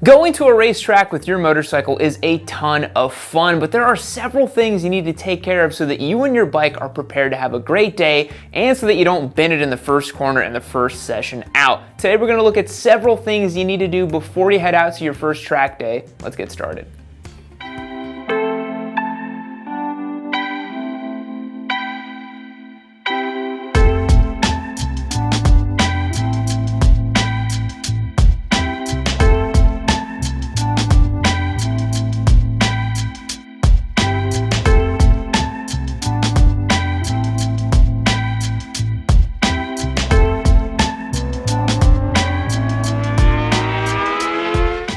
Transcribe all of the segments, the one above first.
Going to a racetrack with your motorcycle is a ton of fun, but there are several things you need to take care of so that you and your bike are prepared to have a great day and so that you don't bend it in the first corner in the first session out. Today we're going to look at several things you need to do before you head out to your first track day. Let's get started.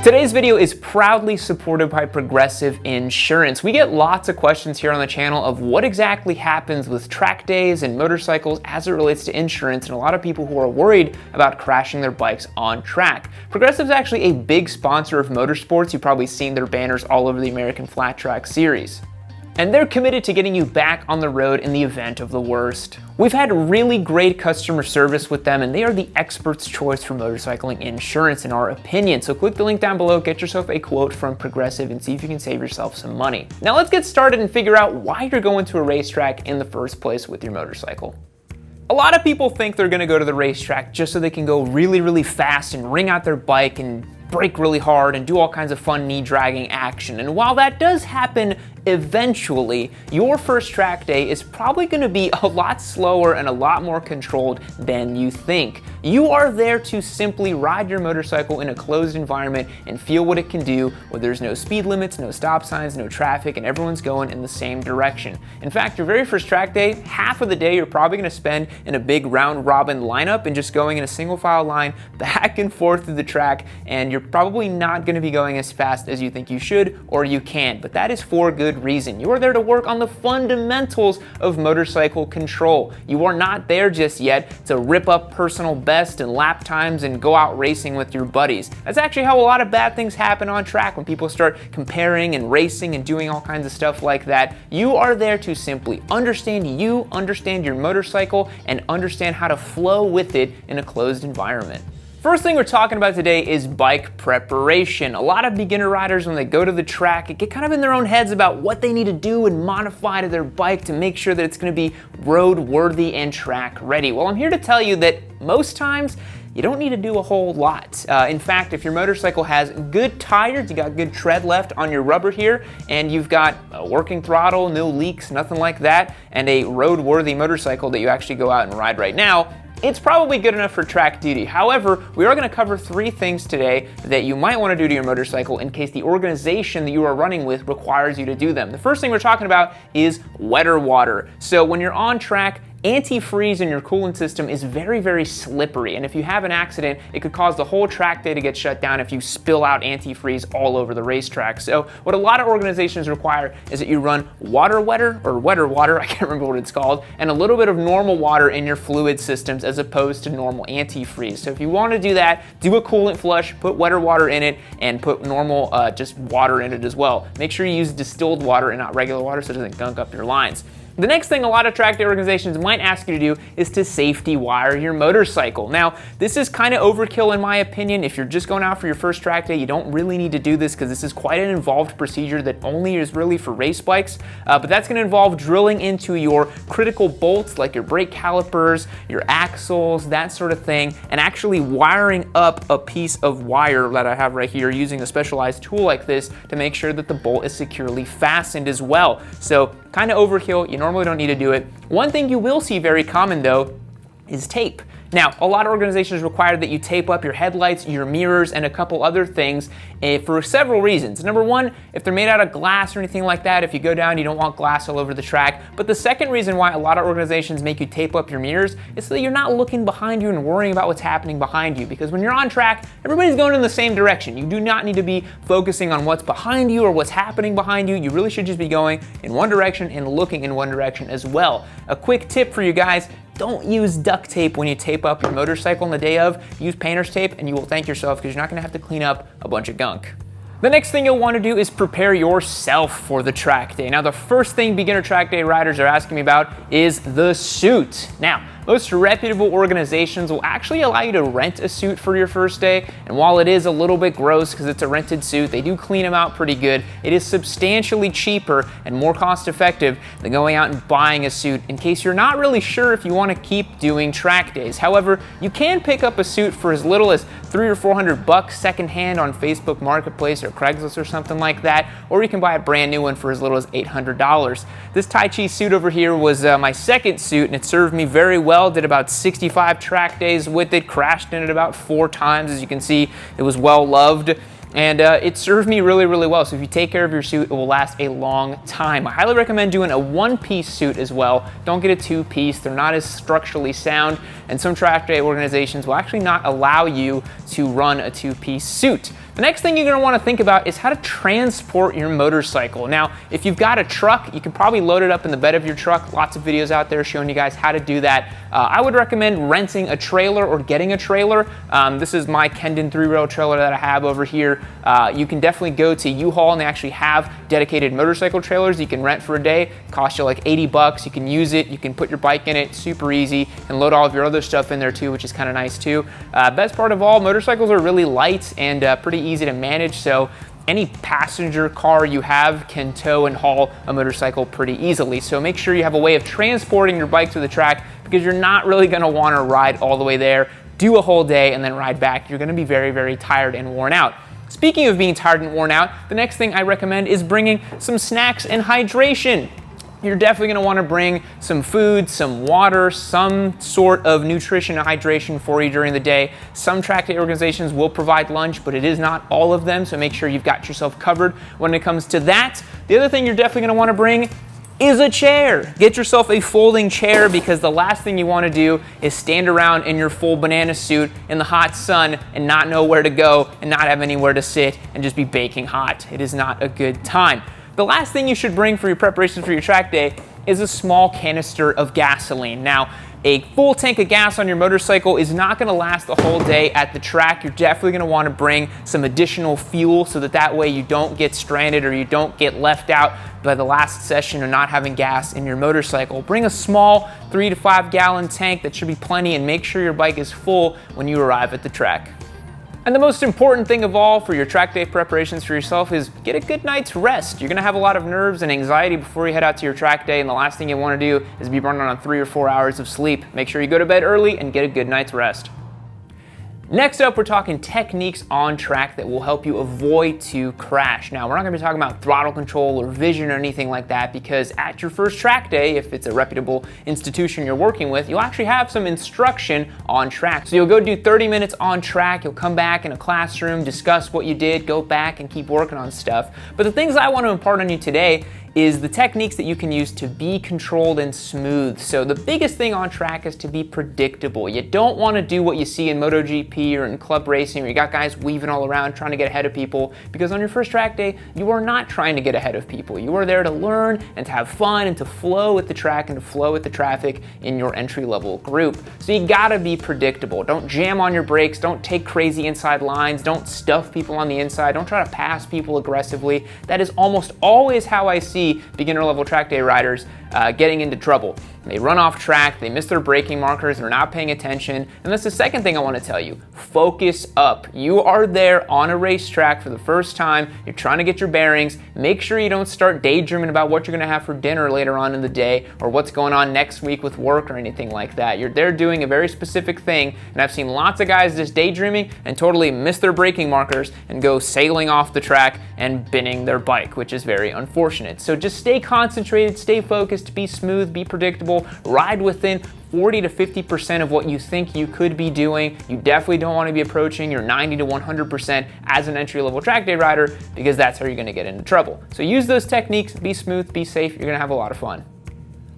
Today's video is proudly supported by Progressive Insurance. We get lots of questions here on the channel of what exactly happens with track days and motorcycles as it relates to insurance, and a lot of people who are worried about crashing their bikes on track. Progressive is actually a big sponsor of motorsports. You've probably seen their banners all over the American Flat Track series. And they're committed to getting you back on the road in the event of the worst. We've had really great customer service with them, and they are the expert's choice for motorcycling insurance in our opinion. So click the link down below, get yourself a quote from Progressive, and see if you can save yourself some money. Now let's get started and figure out why you're going to a racetrack in the first place with your motorcycle. A lot of people think they're gonna go to the racetrack just so they can go really, really fast and wring out their bike and brake really hard and do all kinds of fun knee-dragging action. And while that does happen eventually, your first track day is probably going to be a lot slower and a lot more controlled than you think. You are there to simply ride your motorcycle in a closed environment and feel what it can do where there's no speed limits, no stop signs, no traffic, and everyone's going in the same direction. In fact, your very first track day, half of the day you're probably going to spend in a big round-robin lineup and just going in a single-file line back and forth through the track, and you're probably not going to be going as fast as you think you should or you can, but that is for good reason. You are there to work on the fundamentals of motorcycle control. You are not there just yet to rip up personal best and lap times and go out racing with your buddies. That's actually how a lot of bad things happen on track when people start comparing and racing and doing all kinds of stuff like that. You are there to simply understand you, understand your motorcycle, and understand how to flow with it in a closed environment. First thing we're talking about today is bike preparation. A lot of beginner riders, when they go to the track, get kind of in their own heads about what they need to do and modify to their bike to make sure that it's going to be road-worthy and track-ready. Well, I'm here to tell you that most times, you don't need to do a whole lot. In fact, if your motorcycle has good tires, you got good tread left on your rubber here, and you've got a working throttle, no leaks, nothing like that, and a road-worthy motorcycle that you actually go out and ride right now, it's probably good enough for track duty. However, we are going to cover 3 things today that you might want to do to your motorcycle in case the organization that you are running with requires you to do them. The first thing we're talking about is wetter water. So when you're on track, antifreeze in your coolant system is very, very slippery, and if you have an accident, it could cause the whole track day to get shut down if you spill out antifreeze all over the racetrack. So what a lot of organizations require is that you run wetter water, I can't remember what it's called, and a little bit of normal water in your fluid systems as opposed to normal antifreeze. So if you want to do that, do a coolant flush, put wetter water in it, and put normal just water in it as well. Make sure you use distilled water and not regular water so it doesn't gunk up your lines. The next thing a lot of track day organizations might ask you to do is to safety wire your motorcycle. Now, this is kind of overkill in my opinion. If you're just going out for your first track day, you don't really need to do this because this is quite an involved procedure that only is really for race bikes. But that's going to involve drilling into your critical bolts like your brake calipers, your axles, that sort of thing, and actually wiring up a piece of wire that I have right here using a specialized tool like this to make sure that the bolt is securely fastened as well. So kind of overkill, you normally don't need to do it. One thing you will see very common though is tape. Now, a lot of organizations require that you tape up your headlights, your mirrors, and a couple other things for several reasons. Number one, if they're made out of glass or anything like that, if you go down, you don't want glass all over the track. But the second reason why a lot of organizations make you tape up your mirrors is so that you're not looking behind you and worrying about what's happening behind you. Because when you're on track, everybody's going in the same direction. You do not need to be focusing on what's behind you or what's happening behind you. You really should just be going in one direction and looking in one direction as well. A quick tip for you guys, don't use duct tape when you tape up your motorcycle on the day of. Use painter's tape and you will thank yourself because you're not gonna have to clean up a bunch of gunk. The next thing you'll want to do is prepare yourself for the track day. Now, the first thing beginner track day riders are asking me about is the suit. Now, Most reputable organizations will actually allow you to rent a suit for your first day, and while it is a little bit gross because it's a rented suit, they do clean them out pretty good. It is substantially cheaper and more cost effective than going out and buying a suit in case you're not really sure if you want to keep doing track days. However, you can pick up a suit for as little as $300 or $400 secondhand on Facebook Marketplace or Craigslist or something like that, or you can buy a brand new one for as little as $800. This Tai Chi suit over here was my second suit, and it served me very well. Did about 65 track days with it, crashed in it about 4 times. As you can see, it was well loved. And it served me really, really well. So if you take care of your suit, it will last a long time. I highly recommend doing a 1-piece suit as well. Don't get a 2-piece. They're not as structurally sound. And some track day organizations will actually not allow you to run a 2-piece suit. The next thing you're going to want to think about is how to transport your motorcycle. Now, if you've got a truck, you can probably load it up in the bed of your truck. Lots of videos out there showing you guys how to do that. I would recommend renting a trailer or getting a trailer. This is my Kendon 3-rail trailer that I have over here. You can definitely go to U-Haul, and they actually have dedicated motorcycle trailers you can rent for a day. Cost you like $80. You can use it. You can put your bike in it. Super easy, and load all of your other stuff in there too, which is kind of nice too. Best part of all, motorcycles are really light and pretty easy to manage, so any passenger car you have can tow and haul a motorcycle pretty easily. So make sure you have a way of transporting your bike to the track, because you're not really going to want to ride all the way there, do a whole day, and then ride back. You're going to be very, very tired and worn out. Speaking of being tired and worn out, the next thing I recommend is bringing some snacks and hydration. You're definitely going to want to bring some food, some water, some sort of nutrition and hydration for you during the day. Some track day organizations will provide lunch, but it is not all of them, so make sure you've got yourself covered when it comes to that. The other thing you're definitely going to want to bring is a chair. Get yourself a folding chair, because the last thing you want to do is stand around in your full banana suit in the hot sun and not know where to go and not have anywhere to sit and just be baking hot. It is not a good time. The last thing you should bring for your preparations for your track day is a small canister of gasoline. Now, a full tank of gas on your motorcycle is not going to last the whole day at the track. You're definitely going to want to bring some additional fuel so that way you don't get stranded or you don't get left out by the last session or not having gas in your motorcycle. Bring a small 3 to 5 gallon tank. That should be plenty, and make sure your bike is full when you arrive at the track. And the most important thing of all for your track day preparations for yourself is get a good night's rest. You're going to have a lot of nerves and anxiety before you head out to your track day, and the last thing you want to do is be running on 3 or 4 hours of sleep. Make sure you go to bed early and get a good night's rest. Next up, we're talking techniques on track that will help you avoid to crash. Now, we're not going to be talking about throttle control or vision or anything like that, because at your first track day, if it's a reputable institution you're working with, you'll actually have some instruction on track. So you'll go do 30 minutes on track, you'll come back in a classroom, discuss what you did, go back and keep working on stuff. But the things I want to impart on you today is the techniques that you can use to be controlled and smooth. So the biggest thing on track is to be predictable. You don't want to do what you see in MotoGP or in club racing, where you got guys weaving all around trying to get ahead of people, because on your first track day, you are not trying to get ahead of people. You are there to learn and to have fun and to flow with the track and to flow with the traffic in your entry-level group. So you gotta be predictable. Don't jam on your brakes, don't take crazy inside lines, don't stuff people on the inside, don't try to pass people aggressively. That is almost always how I see beginner level track day riders getting into trouble. They run off track, they miss their braking markers, they're not paying attention. And that's the second thing I want to tell you. Focus up. You are there on a racetrack for the first time. You're trying to get your bearings. Make sure you don't start daydreaming about what you're going to have for dinner later on in the day, or what's going on next week with work or anything like that. You're there doing a very specific thing, and I've seen lots of guys just daydreaming and totally miss their braking markers and go sailing off the track and binning their bike, which is very unfortunate. So just stay concentrated, stay focused, be smooth, be predictable, ride within 40 to 50% of what you think you could be doing. You definitely don't want to be approaching your 90 to 100% as an entry-level track day rider, because that's how you're going to get into trouble. So use those techniques, be smooth, be safe, you're going to have a lot of fun.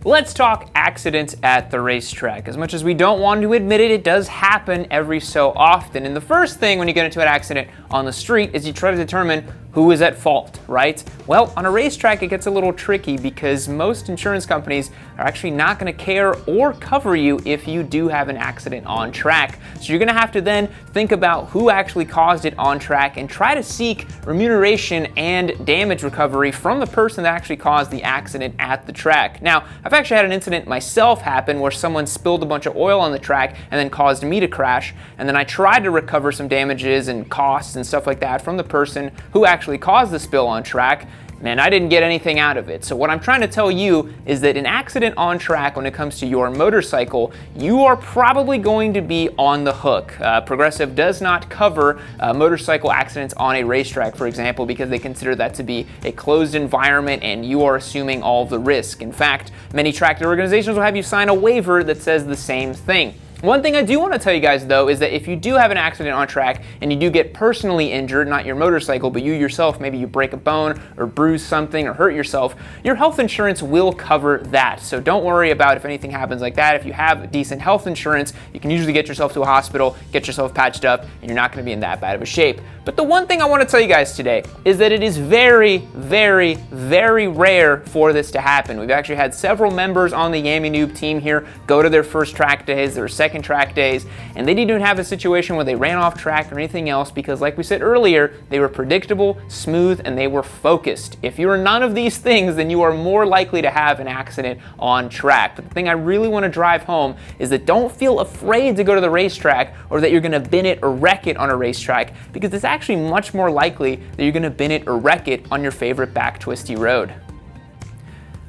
Let's talk accidents at the racetrack. As much as we don't want to admit it, it does happen every so often. And the first thing when you get into an accident on the street is you try to determine who is at fault, right? Well, on a racetrack, it gets a little tricky because most insurance companies are actually not going to care or cover you if you do have an accident on track. So you're going to have to then think about who actually caused it on track and try to seek remuneration and damage recovery from the person that actually caused the accident at the track. Now, I've actually had an incident myself happen where someone spilled a bunch of oil on the track and then caused me to crash, and then I tried to recover some damages and costs and stuff like that from the person who actually caused the spill on track. Man, I didn't get anything out of it. So what I'm trying to tell you is that an accident on track when it comes to your motorcycle, you are probably going to be on the hook. Progressive does not cover motorcycle accidents on a racetrack, for example, because they consider that to be a closed environment and you are assuming all the risk. In fact, many track day organizations will have you sign a waiver that says the same thing. One thing I do want to tell you guys though is that if you do have an accident on track and you do get personally injured, not your motorcycle, but you yourself, maybe you break a bone or bruise something or hurt yourself, your health insurance will cover that. So don't worry about if anything happens like that. If you have decent health insurance, you can usually get yourself to a hospital, get yourself patched up, and you're not going to be in that bad of a shape. But the one thing I want to tell you guys today is that it is very, very, very rare for this to happen. We've actually had several members on the Yami Noob team here go to their first track days, their second track days, and they didn't even have a situation where they ran off track or anything else because, like we said earlier, they were predictable, smooth, and they were focused. If you are none of these things, then you are more likely to have an accident on track. But the thing I really want to drive home is that don't feel afraid to go to the racetrack or that you're going to bin it or wreck it on a racetrack, because it's actually much more likely that you're going to bin it or wreck it on your favorite back twisty road.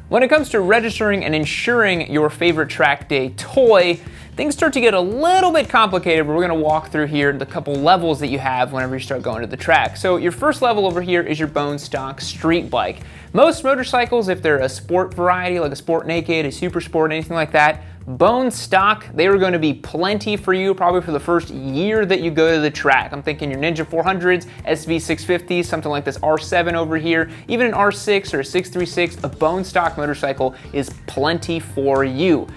When it comes to registering and insuring your favorite track day toy, things start to get a little bit complicated, but we're going to walk through here the couple levels that you have whenever you start going to the track. So your first level over here is your bone stock street bike. Most motorcycles, if they're a sport variety, like a Sport Naked, a Super Sport, anything like that, bone stock, they are going to be plenty for you probably for the first year that you go to the track. I'm thinking your Ninja 400s, SV650s, something like this R7 over here, even an R6 or a 636, a bone stock motorcycle is plenty for you.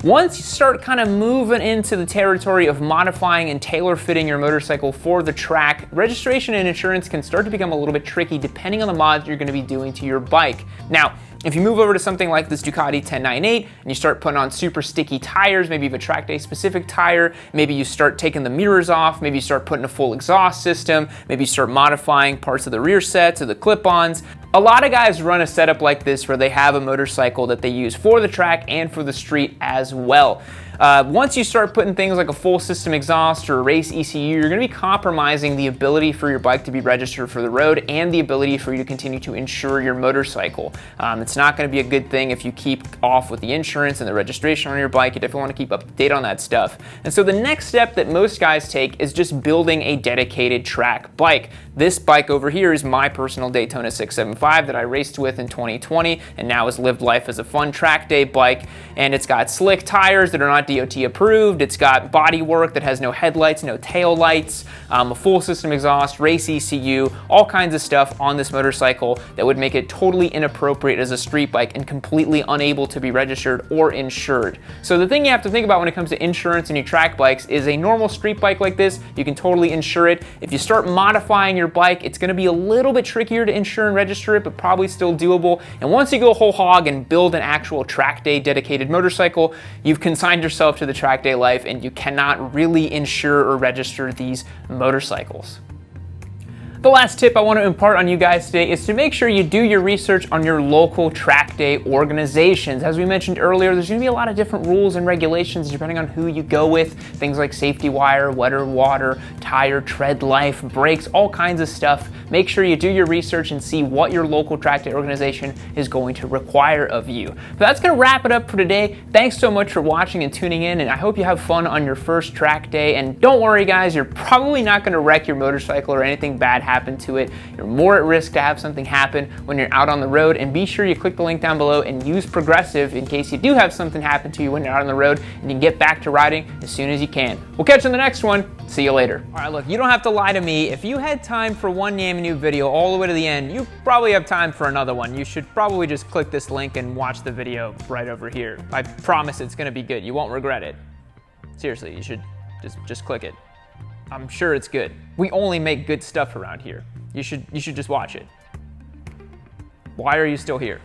Once you start kind of moving into the territory of modifying and tailor fitting your motorcycle for the track, registration and insurance can start to become a little bit tricky depending on the mods you're going to be doing to your bike. Now, if you move over to something like this Ducati 1098 and you start putting on super sticky tires, maybe you have a track day specific tire, maybe you start taking the mirrors off, maybe you start putting a full exhaust system, maybe you start modifying parts of the rear sets or the clip-ons. A lot of guys run a setup like this where they have a motorcycle that they use for the track and for the street as well. Once you start putting things like a full system exhaust or a race ECU, you're going to be compromising the ability for your bike to be registered for the road and the ability for you to continue to insure your motorcycle. It's not going to be a good thing if you keep off with the insurance and the registration on your bike. You definitely want to keep up to date on that stuff. And so the next step that most guys take is just building a dedicated track bike. This bike over here is my personal Daytona 675 that I raced with in 2020 and now has lived life as a fun track day bike. And it's got slick tires that are not DOT approved. It's got body work that has no headlights, no tail lights, a full system exhaust, race ECU, all kinds of stuff on this motorcycle that would make it totally inappropriate as a street bike and completely unable to be registered or insured. So the thing you have to think about when it comes to insurance in your track bikes is a normal street bike like this, you can totally insure it. If you start modifying your bike, it's going to be a little bit trickier to insure and register it, but probably still doable. And once you go whole hog and build an actual track day dedicated motorcycle, you've consigned yourself to the track day life and you cannot really insure or register these motorcycles. The last tip I want to impart on you guys today is to make sure you do your research on your local track day organizations. As we mentioned earlier, there's going to be a lot of different rules and regulations depending on who you go with. Things like safety wire, wetter water, tire, tread life, brakes, all kinds of stuff. Make sure you do your research and see what your local track day organization is going to require of you. So that's going to wrap it up for today. Thanks so much for watching and tuning in, and I hope you have fun on your first track day. And don't worry guys, you're probably not going to wreck your motorcycle or anything bad happen to it. You're more at risk to have something happen when you're out on the road, and be sure you click the link down below and use Progressive in case you do have something happen to you when you're out on the road and you can get back to riding as soon as you can. We'll catch you in the next one. See you later. All right, look, you don't have to lie to me. If you had time for one Yami Noob video all the way to the end, you probably have time for another one. You should probably just click this link and watch the video right over here. I promise it's gonna be good. You won't regret it. Seriously, you should just click it. I'm sure it's good. We only make good stuff around here. You should just watch it. Why are you still here?